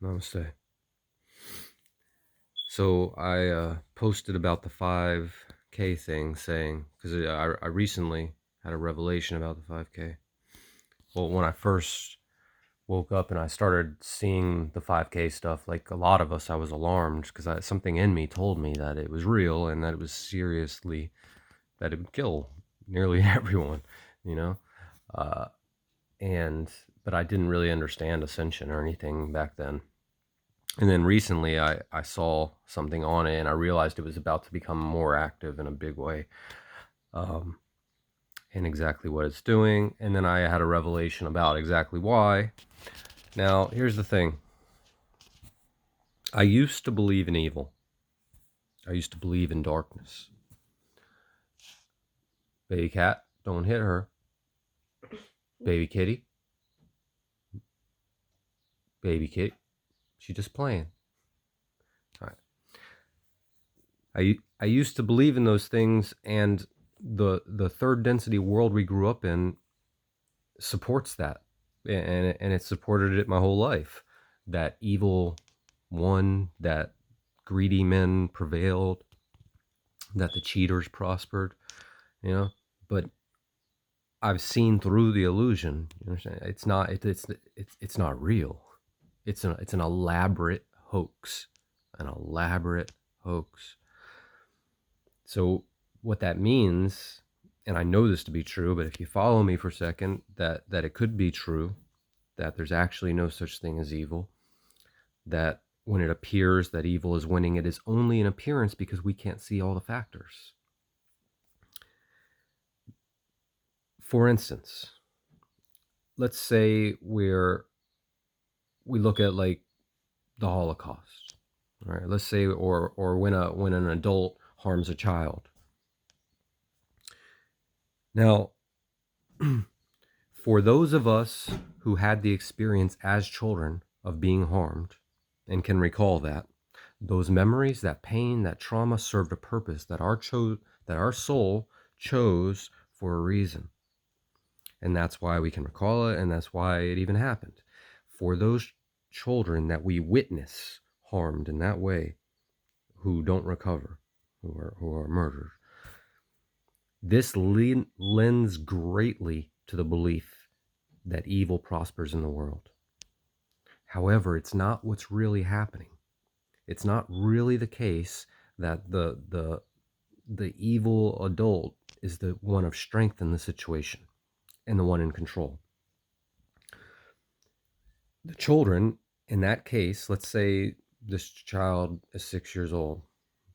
Namaste. So I posted about the 5K thing, saying, because I recently had a revelation about the 5K. Well, when I first woke up and I started seeing the 5K stuff, like a lot of us, I was alarmed because something in me told me that it was real and that it was seriously, that it would kill nearly everyone, you know? Uh, and, but I didn't really understand ascension or anything back then. And then recently I saw something on it and I realized it was about to become more active in a big way, um, and exactly what it's doing. And then I had a revelation about exactly why. Now, here's the thing. I used to believe in evil. I used to believe in darkness. Baby cat, don't hit her. Baby kitty, baby kitty. She's just playing. All right. I used to believe in those things, and the third density world we grew up in supports that, and it supported it my whole life. That evil won, that greedy men prevailed, that the cheaters prospered, you know. But I've seen through the illusion. You understand? It's not real. It's an elaborate hoax, an elaborate hoax. So what that means, and I know this to be true, but if you follow me for a second, that it could be true, that there's actually no such thing as evil, that when it appears that evil is winning, it is only an appearance because we can't see all the factors. For instance, let's say we look at like the Holocaust, right? Let's say, or when an adult harms a child. Now, for those of us who had the experience as children of being harmed and can recall that, those memories, that pain, that trauma served a purpose that our soul chose for a reason. And that's why we can recall it, and that's why it even happened. For those children that we witness harmed in that way, who don't recover, who are murdered, this lends greatly to the belief that evil prospers in the world. However, it's not what's really happening. It's not really the case that the evil adult is the one of strength in the situation and the one in control. The children, in that case, let's say this child is 6 years old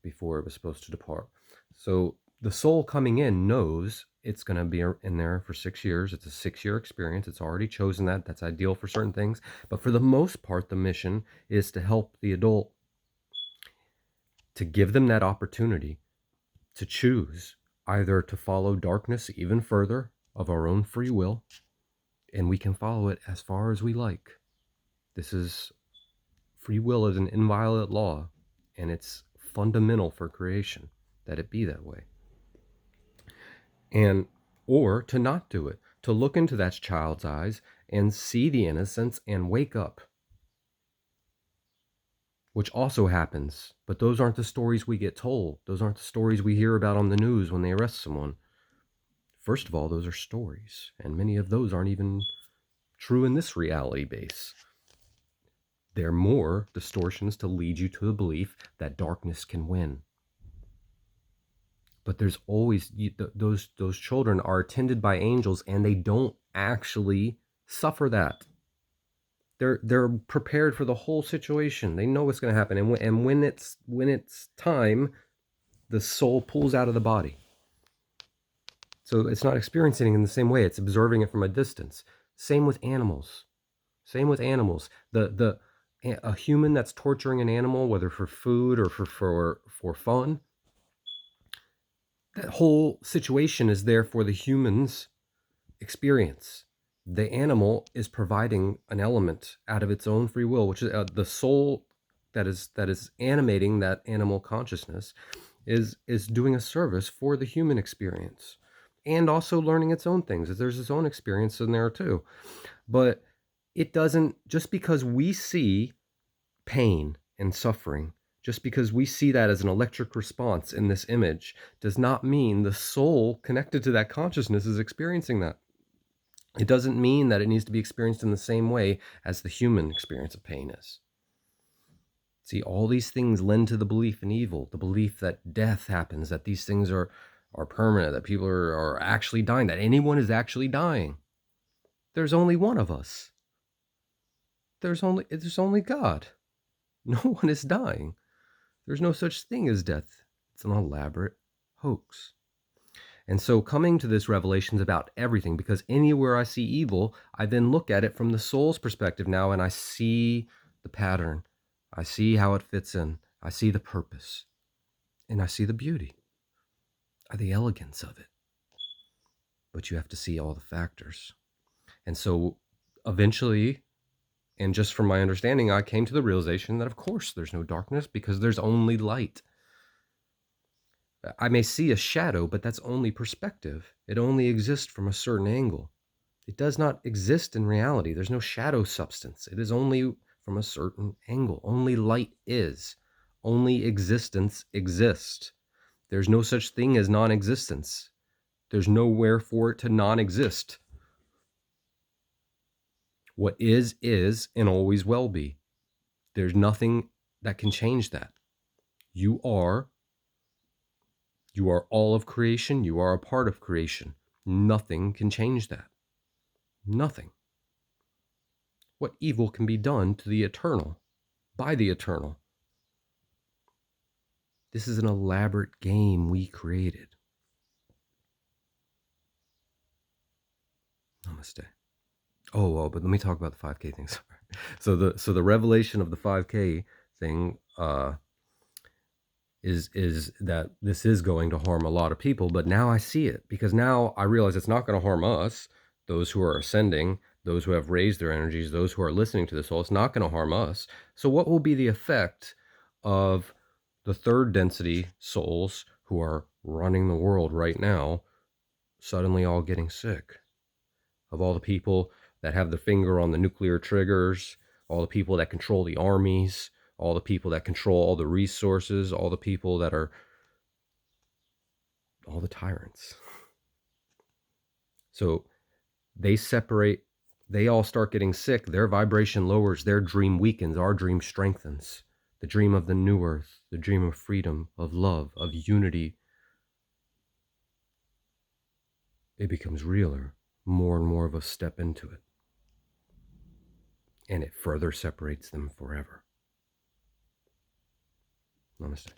before it was supposed to depart. So the soul coming in knows it's going to be in there for 6 years. It's a 6-year experience. It's already chosen that. That's ideal for certain things. But for the most part, the mission is to help the adult, to give them that opportunity to choose either to follow darkness even further of our own free will, and we can follow it as far as we like. This is Free will is an inviolate law, and it's fundamental for creation that it be that way. And or to not do it, to look into that child's eyes and see the innocence and wake up, which also happens. But those aren't the stories we get told. Those aren't the stories we hear about on the news when they arrest someone. First of all, those are stories, and many of those aren't even true in this reality base. They're more distortions to lead you to the belief that darkness can win. But there's always those children are attended by angels, and they don't actually suffer that. They're prepared for the whole situation. They know what's going to happen, and when it's time, the soul pulls out of the body. So it's not experiencing it in the same way. It's observing it from a distance. Same with animals. Same with animals. A human that's torturing an animal, whether for food or for fun, that whole situation is there for the human's experience. The animal is providing an element out of its own free will, which is the soul that is animating that animal consciousness is doing a service for the human experience, and also learning its own things. There's its own experience in there too. But it doesn't, just because we see pain and suffering, just because we see that as an electric response in this image, does not mean the soul connected to that consciousness is experiencing that. It doesn't mean that it needs to be experienced in the same way as the human experience of pain is. See, all these things lend to the belief in evil, the belief that death happens, that these things are permanent, that people are actually dying, that anyone is actually dying. There's only one of us. There's only God. No one is dying. There's no such thing as death. It's an elaborate hoax. And so coming to this revelation is about everything, because anywhere I see evil, I then look at it from the soul's perspective now, and I see the pattern. I see how it fits in. I see the purpose. And I see the beauty, the elegance of it. But you have to see all the factors. And so eventually, and just from my understanding, I came to the realization that, of course, there's no darkness because there's only light. I may see a shadow, but that's only perspective. It only exists from a certain angle. It does not exist in reality. There's no shadow substance. It is only from a certain angle. Only light is. Only existence exists. There's no such thing as non-existence. There's nowhere for it to non-exist. What is, and always will be. There's nothing that can change that. You are all of creation. You are a part of creation. Nothing can change that. Nothing. What evil can be done to the eternal by the eternal? This is an elaborate game we created. Namaste. Oh, but let me talk about the 5K thing. So the revelation of the 5K thing is that this is going to harm a lot of people, but now I see it, because now I realize it's not going to harm us, those who are ascending, those who have raised their energies, those who are listening to the soul. It's not going to harm us. So what will be the effect of the third density souls who are running the world right now suddenly all getting sick? Of all the people that have their finger on the nuclear triggers, all the people that control the armies, all the people that control all the resources, all the people that are all the tyrants. So they separate, they all start getting sick, their vibration lowers, their dream weakens, our dream strengthens. The dream of the new earth, the dream of freedom, of love, of unity, it becomes realer. More and more of us step into it. And it further separates them forever. Namaste.